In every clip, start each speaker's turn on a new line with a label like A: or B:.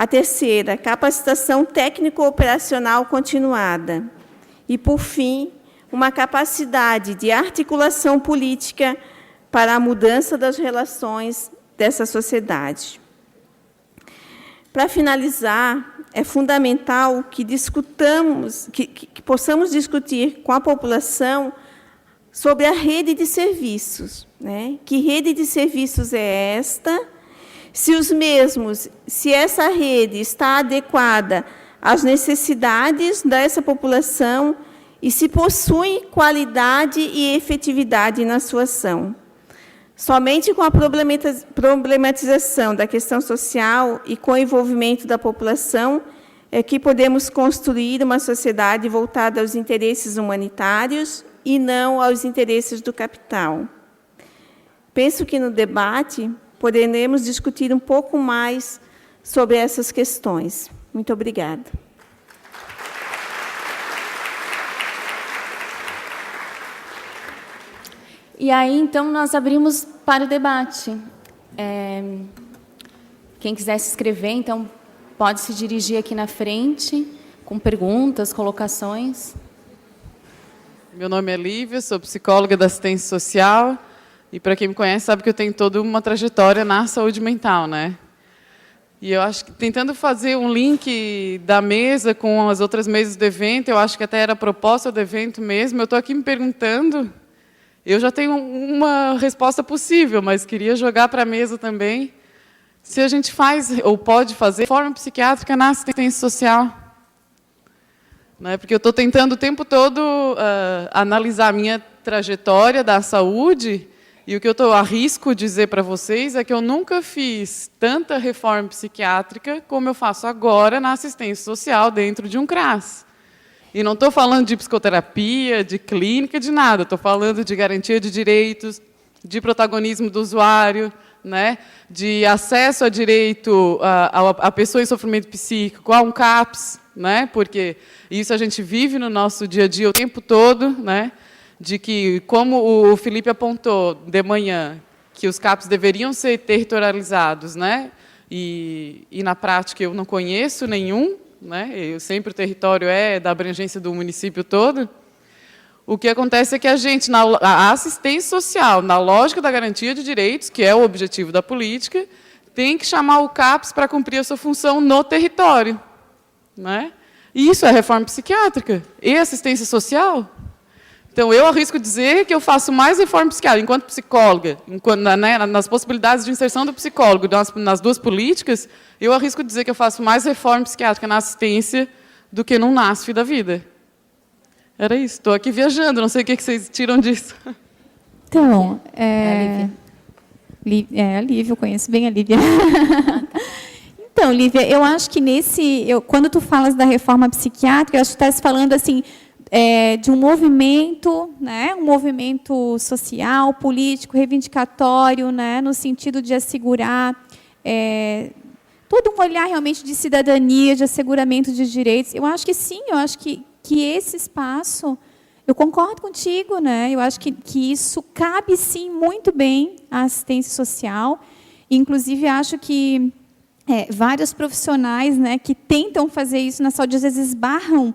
A: A terceira, capacitação técnico-operacional continuada. E, por fim, uma capacidade de articulação política para a mudança das relações dessa sociedade. Para finalizar, é fundamental que discutamos, que possamos discutir com a população sobre a rede de serviços, né? Que rede de serviços é esta? Se essa rede está adequada às necessidades dessa população e se possui qualidade e efetividade na sua ação. Somente com a problematização da questão social e com o envolvimento da população é que podemos construir uma sociedade voltada aos interesses humanitários e não aos interesses do capital. Penso que no debate poderemos discutir um pouco mais sobre essas questões. Muito obrigada.
B: E aí, então, nós abrimos para o debate. Quem quiser se inscrever, então, pode se dirigir aqui na frente, com perguntas, colocações.
C: Meu nome é Lívia, sou psicóloga da assistência social. E, para quem me conhece, sabe que eu tenho toda uma trajetória na saúde mental, né? E eu acho que, tentando fazer um link da mesa com as outras mesas do evento, eu acho que até era a proposta do evento mesmo, eu estou aqui me perguntando, eu já tenho uma resposta possível, mas queria jogar para a mesa também, se a gente faz, ou pode fazer, reforma psiquiátrica na assistência social. Né? Porque eu estou tentando o tempo todo analisar a minha trajetória da saúde. E o que eu arrisco dizer para vocês é que eu nunca fiz tanta reforma psiquiátrica como eu faço agora na assistência social dentro de um CRAS. E não estou falando de psicoterapia, de clínica, de nada. Estou falando de garantia de direitos, de protagonismo do usuário, né? De acesso a direito a pessoa em sofrimento psíquico, a um CAPS, né? Porque isso a gente vive no nosso dia a dia o tempo todo, né? De que, como o Felipe apontou de manhã, que os CAPs deveriam ser territorializados, né? E na prática eu não conheço nenhum, né? Sempre o território é da abrangência do município todo. O que acontece é que a gente, a assistência social, na lógica da garantia de direitos, que é o objetivo da política, tem que chamar o CAPS para cumprir a sua função no território, né? E isso é reforma psiquiátrica e assistência social. Então, eu arrisco dizer que eu faço mais reforma psiquiátrica, enquanto psicóloga, nas possibilidades de inserção do psicólogo nas duas políticas, eu arrisco dizer que eu faço mais reforma psiquiátrica na assistência do que num NASF da vida. Era isso, estou aqui viajando, não sei o que vocês tiram disso.
D: Então, a Lívia, eu conheço bem a Lívia. Então, Lívia, eu acho que quando tu falas da reforma psiquiátrica, eu acho que tu estás falando assim, de um movimento, né, um movimento social, político, reivindicatório, né, no sentido de assegurar todo um olhar realmente de cidadania, de asseguramento de direitos. Eu acho que sim, eu acho que esse espaço, eu concordo contigo, né, eu acho que isso cabe sim muito bem à assistência social. Inclusive, acho que vários profissionais, né, que tentam fazer isso na saúde, às vezes esbarram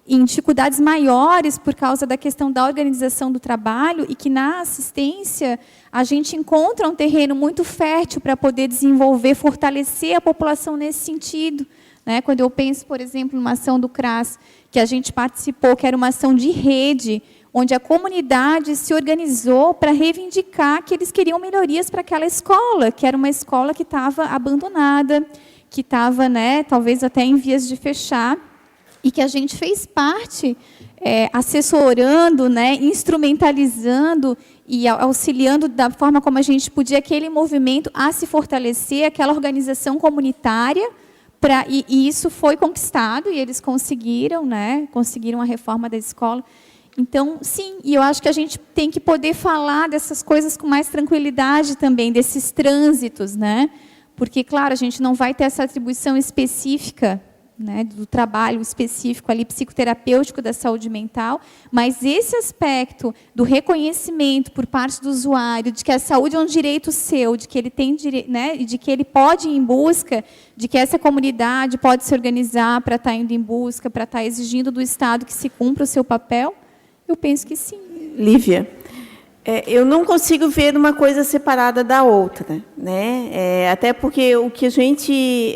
D: em dificuldades maiores por causa da questão da organização do trabalho e que na assistência a gente encontra um terreno muito fértil para poder desenvolver, fortalecer a população nesse sentido. Né? Quando eu penso, por exemplo, numa ação do CRAS que a gente participou, que era uma ação de rede, onde a comunidade se organizou para reivindicar que eles queriam melhorias para aquela escola, que era uma escola que estava abandonada, que estava, né, talvez até em vias de fechar, e que a gente fez parte, assessorando, né, instrumentalizando e auxiliando da forma como a gente podia aquele movimento a se fortalecer, aquela organização comunitária, e isso foi conquistado, e eles conseguiram, né, conseguiram a reforma da escola. Então, sim, e eu acho que a gente tem que poder falar dessas coisas com mais tranquilidade também, desses trânsitos, né? Porque, claro, a gente não vai ter essa atribuição específica né, do trabalho específico ali psicoterapêutico da saúde mental, mas esse aspecto do reconhecimento por parte do usuário de que a saúde é um direito seu, de que ele tem direito, né, e de que ele pode ir em busca, de que essa comunidade pode se organizar para estar indo em busca, para estar exigindo do Estado que se cumpra o seu papel, eu penso que sim.
A: Lívia, eu não consigo ver uma coisa separada da outra, né? Até porque o que a gente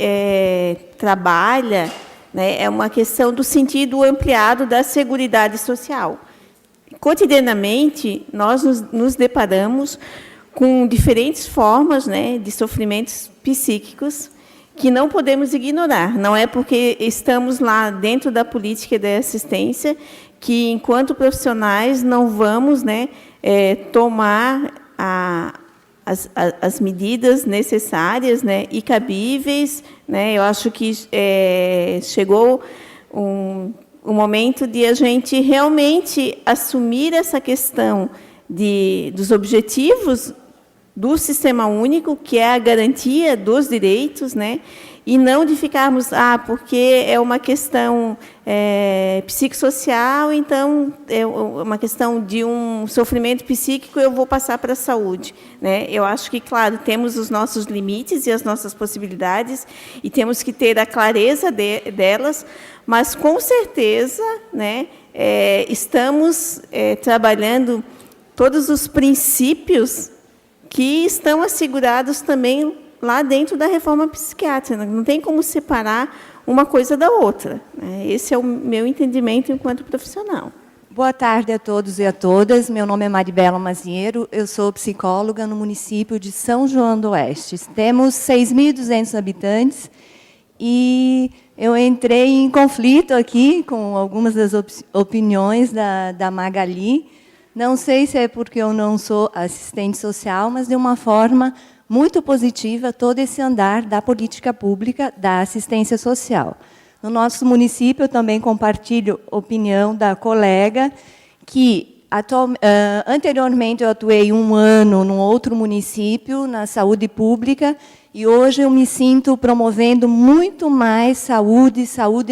A: trabalha, né, é uma questão do sentido ampliado da seguridade social. Cotidianamente, nós nos deparamos com diferentes formas, né, de sofrimentos psíquicos que não podemos ignorar. Não é porque estamos lá dentro da política de assistência que, enquanto profissionais, não vamos, né, tomar as medidas necessárias, né, e cabíveis, né. Eu acho que chegou um momento de a gente realmente assumir essa questão dos objetivos do Sistema Único, que é a garantia dos direitos, né, e não de ficarmos, porque é uma questão psicossocial, então é uma questão de um sofrimento psíquico, eu vou passar para a saúde, né? Eu acho que, claro, temos os nossos limites e as nossas possibilidades, e temos que ter a clareza delas, mas, com certeza, né, estamos trabalhando todos os princípios que estão assegurados também lá dentro da reforma psiquiátrica. Não tem como separar uma coisa da outra. Esse é o meu entendimento enquanto profissional.
E: Boa tarde a todos e a todas. Meu nome é Maribela Maziero, eu sou psicóloga no município de São João do Oeste. Temos 6.200 habitantes e eu entrei em conflito aqui com algumas das opiniões da Magali. Não sei se é porque eu não sou assistente social, mas de uma forma muito positiva todo esse andar da política pública da assistência social. No nosso município, eu também compartilho a opinião da colega, que anteriormente eu atuei 1 ano num outro município, na saúde pública, e hoje eu me sinto promovendo muito mais saúde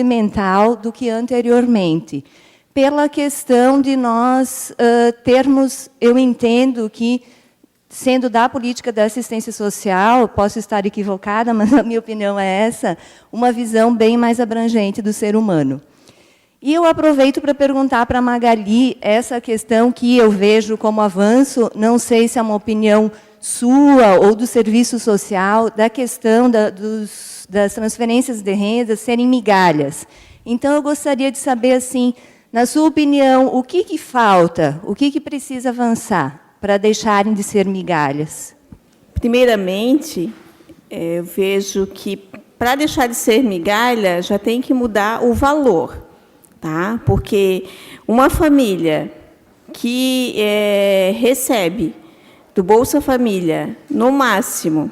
E: mental do que anteriormente. Pela questão de nós termos, eu entendo que, sendo da política da assistência social, posso estar equivocada, mas a minha opinião é essa, uma visão bem mais abrangente do ser humano. E eu aproveito para perguntar para a Magali essa questão que eu vejo como avanço, não sei se é uma opinião sua ou do serviço social, da questão das transferências de renda serem migalhas. Então, eu gostaria de saber, assim, na sua opinião, o que falta, o que precisa avançar para deixarem de ser migalhas?
A: Primeiramente, eu vejo que, para deixar de ser migalha, já tem que mudar o valor, tá? Porque uma família que recebe do Bolsa Família, no máximo,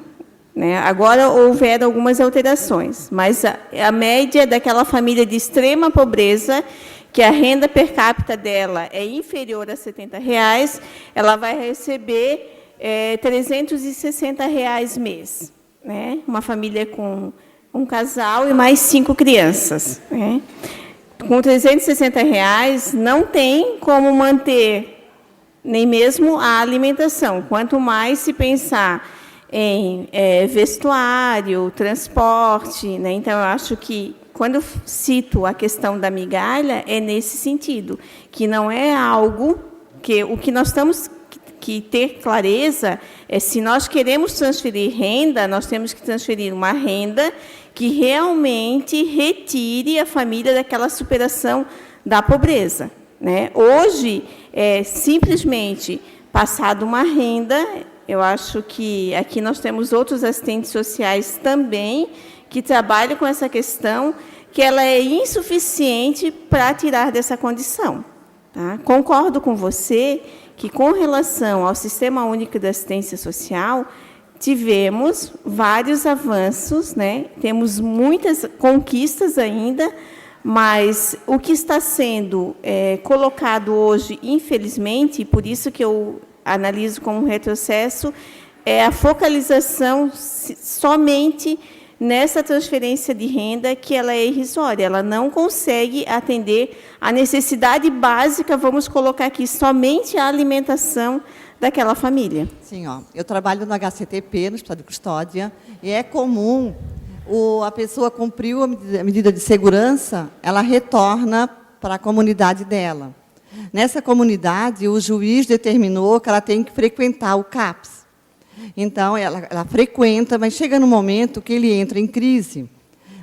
A: né, agora houveram algumas alterações, mas a média daquela família de extrema pobreza, que a renda per capita dela é inferior a R$70, ela vai receber R$360 mês, né? Uma família com um casal e mais 5 crianças, né? Com R$360 não tem como manter nem mesmo a alimentação, quanto mais se pensar em vestuário, transporte, né? Então, eu acho que, quando eu cito a questão da migalha, é nesse sentido, que não é algo que o que nós temos que ter clareza é, se nós queremos transferir renda, nós temos que transferir uma renda que realmente retire a família daquela superação da pobreza, né? Hoje, simplesmente passado uma renda, eu acho que aqui nós temos outros assistentes sociais também que trabalham com essa questão, que ela é insuficiente para tirar dessa condição. Tá? Concordo com você que, com relação ao Sistema Único de Assistência Social, tivemos vários avanços, né? Temos muitas conquistas ainda, mas o que está sendo colocado hoje, infelizmente, e por isso que eu analiso como um retrocesso, é a focalização somente nessa transferência de renda que ela é irrisória, ela não consegue atender a necessidade básica, vamos colocar aqui, somente a alimentação daquela família.
F: Sim, ó, eu trabalho no HCTP, no Hospital de Custódia, e é comum a pessoa cumpriu a medida de segurança, ela retorna para a comunidade dela. Nessa comunidade, o juiz determinou que ela tem que frequentar o CAPS. Então, ela frequenta, mas chega no momento que ele entra em crise.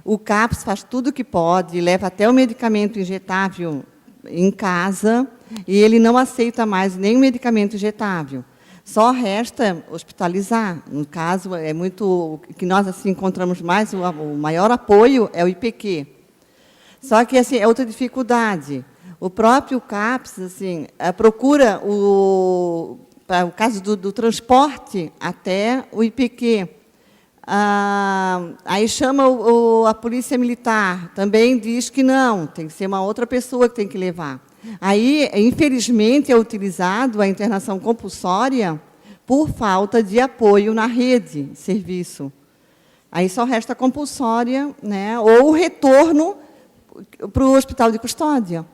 F: O CAPS faz tudo o que pode, leva até o medicamento injetável em casa, e ele não aceita mais nenhum medicamento injetável. Só resta hospitalizar. No caso, é muito o que nós assim encontramos mais, o maior apoio é o IPQ. Só que assim, é outra dificuldade. O próprio CAPS assim, procura para o caso do transporte até o IPQ. Aí chama a polícia militar, também diz que não, tem que ser uma outra pessoa que tem que levar. Aí, infelizmente, é utilizado a internação compulsória por falta de apoio na rede de serviço. Aí só resta a compulsória, né, ou o retorno para o hospital de custódia.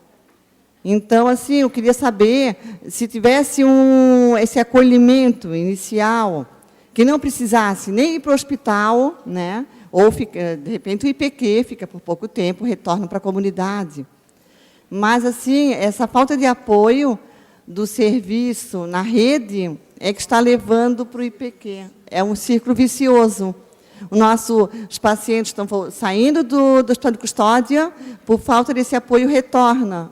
F: Então, assim, eu queria saber se tivesse esse acolhimento inicial, que não precisasse nem ir para o hospital, né, ou, de repente, o IPQ fica por pouco tempo, retorna para a comunidade. Mas, assim, essa falta de apoio do serviço na rede é que está levando para o IPQ. É um círculo vicioso. Os pacientes estão saindo do hospital de custódia, por falta desse apoio, retorna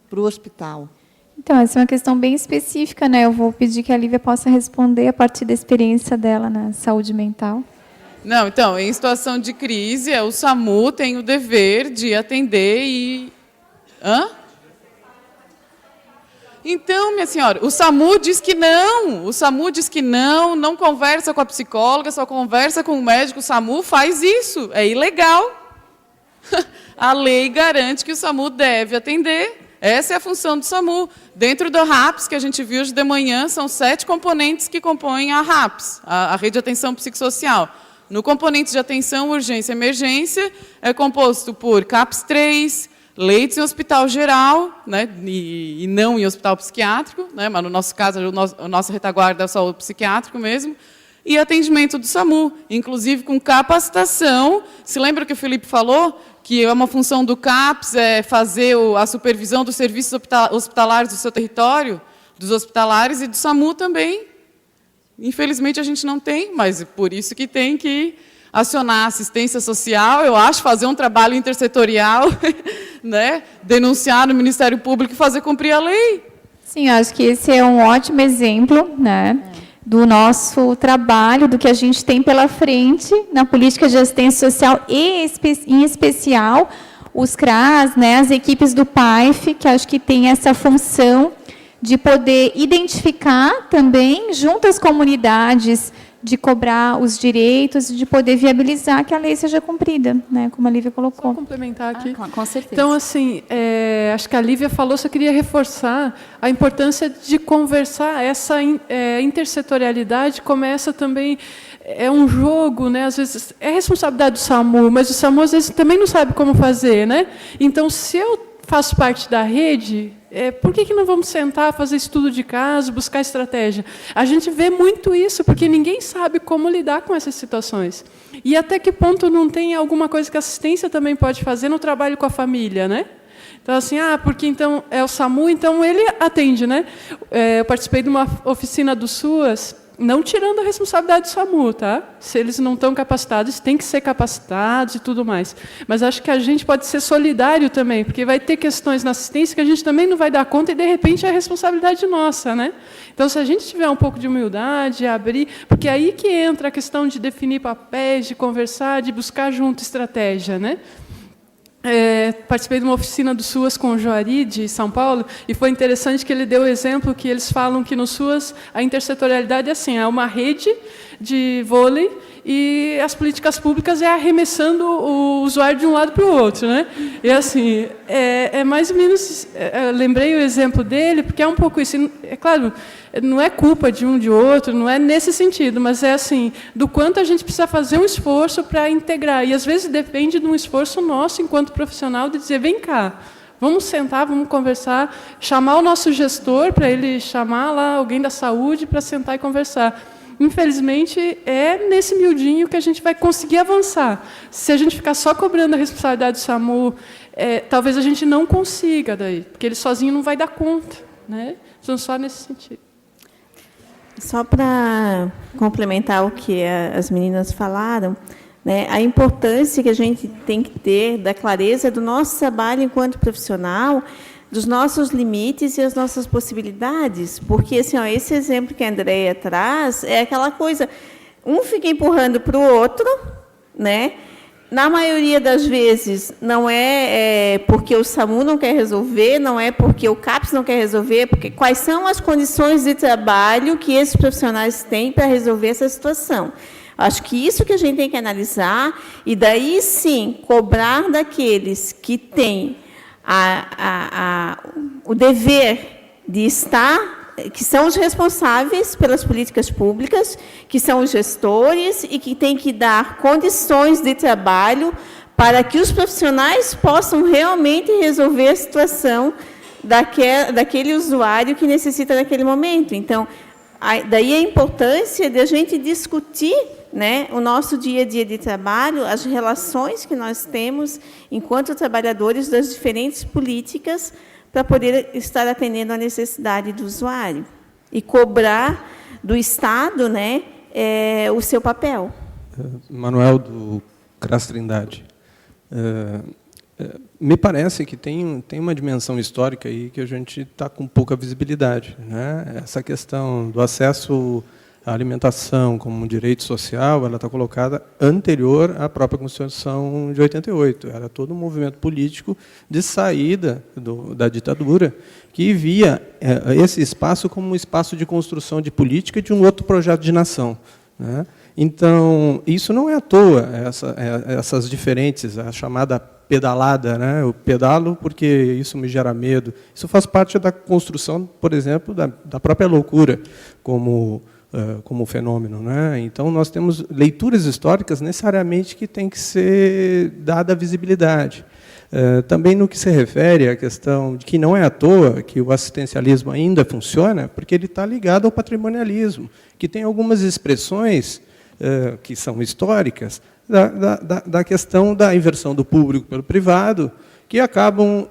F: para o hospital.
D: Então, essa é uma questão bem específica, né? Eu vou pedir que a Lívia possa responder a partir da experiência dela na saúde mental.
C: Não, então, em situação de crise, o SAMU tem o dever de atender e... Hã? Então, minha senhora, o SAMU diz que não. O SAMU diz que não conversa com a psicóloga, só conversa com o médico. O SAMU faz isso, é ilegal. A lei garante que o SAMU deve atender. Essa é a função do SAMU. Dentro do RAPS, que a gente viu hoje de manhã, são 7 componentes que compõem a RAPS, a Rede de Atenção Psicossocial. No componente de atenção, urgência e emergência, é composto por CAPS 3, leitos em hospital geral, né, e não em hospital psiquiátrico, né, mas no nosso caso, a nossa retaguarda é só o psiquiátrico mesmo, e atendimento do SAMU, inclusive com capacitação. Se lembra que o Felipe falou que é uma função do CAPS é fazer a supervisão dos serviços hospitalares do seu território, dos hospitalares e do SAMU também. Infelizmente, a gente não tem, mas por isso que tem que acionar a assistência social, eu acho, fazer um trabalho intersetorial, né? Denunciar no Ministério Público e fazer cumprir a lei.
D: Sim, eu acho que esse é um ótimo exemplo, né, do nosso trabalho, do que a gente tem pela frente na política de assistência social e, em especial, os CRAS, né, as equipes do PAIF, que acho que tem essa função de poder identificar também, junto às comunidades, de cobrar os direitos e de poder viabilizar que a lei seja cumprida, né, como a Lívia colocou.
G: Só complementar aqui.
B: Com certeza.
G: Então, assim, acho que a Lívia falou, só queria reforçar a importância de conversar. Essa intersetorialidade começa também, é um jogo, né? Às vezes é responsabilidade do SAMU, mas o SAMU às vezes também não sabe como fazer, né? Então, se eu faço parte da rede, por que não vamos sentar, fazer estudo de caso, buscar estratégia? A gente vê muito isso, porque ninguém sabe como lidar com essas situações. E até que ponto não tem alguma coisa que a assistência também pode fazer no trabalho com a família, né? Então, assim, porque então é o SAMU, então ele atende, né? Eu participei de uma oficina do SUAS, não tirando a responsabilidade do SAMU, tá? Se eles não estão capacitados, têm que ser capacitados e tudo mais. Mas acho que a gente pode ser solidário também, porque vai ter questões na assistência que a gente também não vai dar conta e, de repente, é responsabilidade nossa, né? Então, se a gente tiver um pouco de humildade, abrir... Porque é aí que entra a questão de definir papéis, de conversar, de buscar junto estratégia, né? Participei de uma oficina do SUAS com o Joari, de São Paulo, e foi interessante que ele deu o exemplo que eles falam que no SUAS a intersetorialidade é assim, é uma rede de vôlei e as políticas públicas é arremessando o usuário de um lado para o outro, né? E assim, é mais ou menos, lembrei o exemplo dele, porque é um pouco isso. É claro, não é culpa de um de outro, não é nesse sentido, mas é assim, do quanto a gente precisa fazer um esforço para integrar. E às vezes depende de um esforço nosso, enquanto profissional, de dizer, vem cá, vamos sentar, vamos conversar, chamar o nosso gestor para ele chamar lá alguém da saúde para sentar e conversar. Infelizmente, é nesse miudinho que a gente vai conseguir avançar. Se a gente ficar só cobrando a responsabilidade do SAMU, talvez a gente não consiga daí, porque ele sozinho não vai dar conta, né? Então, só nesse sentido.
A: Só para complementar o que as meninas falaram, né, a importância que a gente tem que ter da clareza do nosso trabalho enquanto profissional, dos nossos limites e as nossas possibilidades, porque assim, ó, esse exemplo que a Andréia traz é aquela coisa, um fica empurrando para o outro, né? Na maioria das vezes, não é porque o SAMU não quer resolver, não é porque o CAPES não quer resolver, porque quais são as condições de trabalho que esses profissionais têm para resolver essa situação. Acho que isso que a gente tem que analisar, e daí, sim, cobrar daqueles que têm o dever de estar, que são os responsáveis pelas políticas públicas, que são os gestores e que têm que dar condições de trabalho para que os profissionais possam realmente resolver a situação daquele usuário que necessita naquele momento. Então, daí a importância de a gente discutir, né, o nosso dia a dia de trabalho, as relações que nós temos enquanto trabalhadores das diferentes políticas, para poder estar atendendo à necessidade do usuário e cobrar do Estado, né, o seu papel.
H: Manuel do CRAS Trindade. Me parece que tem uma dimensão histórica aí que a gente está com pouca visibilidade, né? Essa questão do acesso à alimentação como um direito social, ela está colocada anterior à própria Constituição de 88. Era todo um movimento político de saída da ditadura que via esse espaço como um espaço de construção de política e de um outro projeto de nação, né? Então, isso não é à toa, essas diferentes, a chamada pedalada, né? Eu pedalo porque isso me gera medo. Isso faz parte da construção, por exemplo, da própria loucura como fenômeno, né? Então, nós temos leituras históricas necessariamente que tem que ser dada visibilidade. Também no que se refere à questão de que não é à toa que o assistencialismo ainda funciona, porque ele está ligado ao patrimonialismo, que tem algumas expressões que são históricas, da questão da inversão do público pelo privado, que acabam,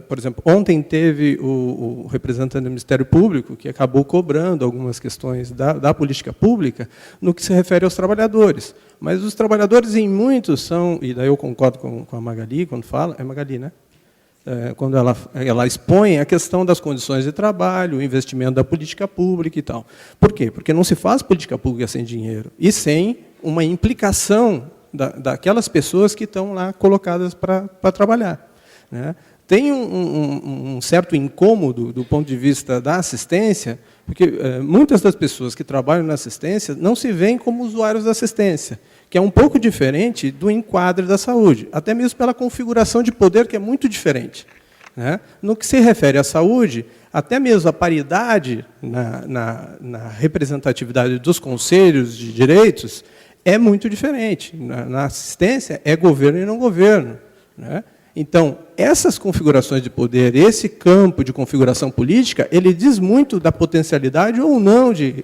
H: por exemplo, ontem teve o representante do Ministério Público que acabou cobrando algumas questões da política pública no que se refere aos trabalhadores. Mas os trabalhadores, em muitos, são, e daí eu concordo com a Magali, quando fala, é Magali, né? Quando ela expõe a questão das condições de trabalho, o investimento da política pública e tal. Por quê? Porque não se faz política pública sem dinheiro, e sem uma implicação daquelas pessoas que estão lá colocadas para trabalhar, né? Tem um certo incômodo do ponto de vista da assistência, porque muitas das pessoas que trabalham na assistência não se veem como usuários da assistência, que é um pouco diferente do enquadre da saúde, até mesmo pela configuração de poder, que é muito diferente, né? No que se refere à saúde, até mesmo a paridade na representatividade dos conselhos de direitos é muito diferente. Na assistência, é governo e não governo, né? Então, essas configurações de poder, esse campo de configuração política, ele diz muito da potencialidade ou não de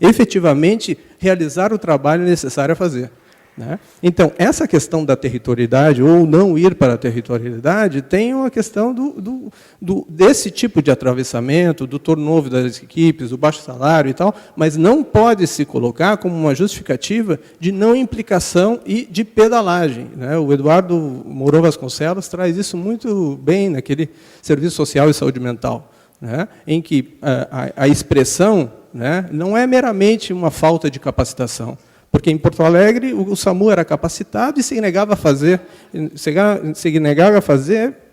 H: efetivamente realizar o trabalho necessário a fazer, né? Então, essa questão da territorialidade ou não ir para a territorialidade tem uma questão desse tipo de atravessamento, do turnover das equipes, do baixo salário e tal, mas não pode se colocar como uma justificativa de não implicação e de pedalagem, né? O Eduardo Mourão Vasconcelos traz isso muito bem naquele Serviço Social e Saúde Mental, né? Em que a expressão, né, não é meramente uma falta de capacitação, porque em Porto Alegre o SAMU era capacitado e se negava a fazer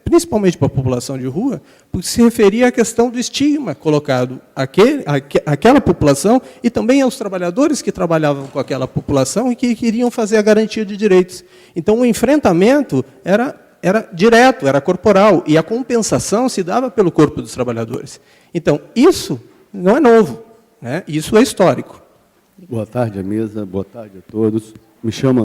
H: principalmente para a população de rua, porque se referia à questão do estigma colocado àquela população e também aos trabalhadores que trabalhavam com aquela população e que queriam fazer a garantia de direitos. Então, o enfrentamento era direto, era corporal, e a compensação se dava pelo corpo dos trabalhadores. Então, isso não é novo, né? Isso é histórico.
I: Boa tarde à mesa, boa tarde a todos. Me chamo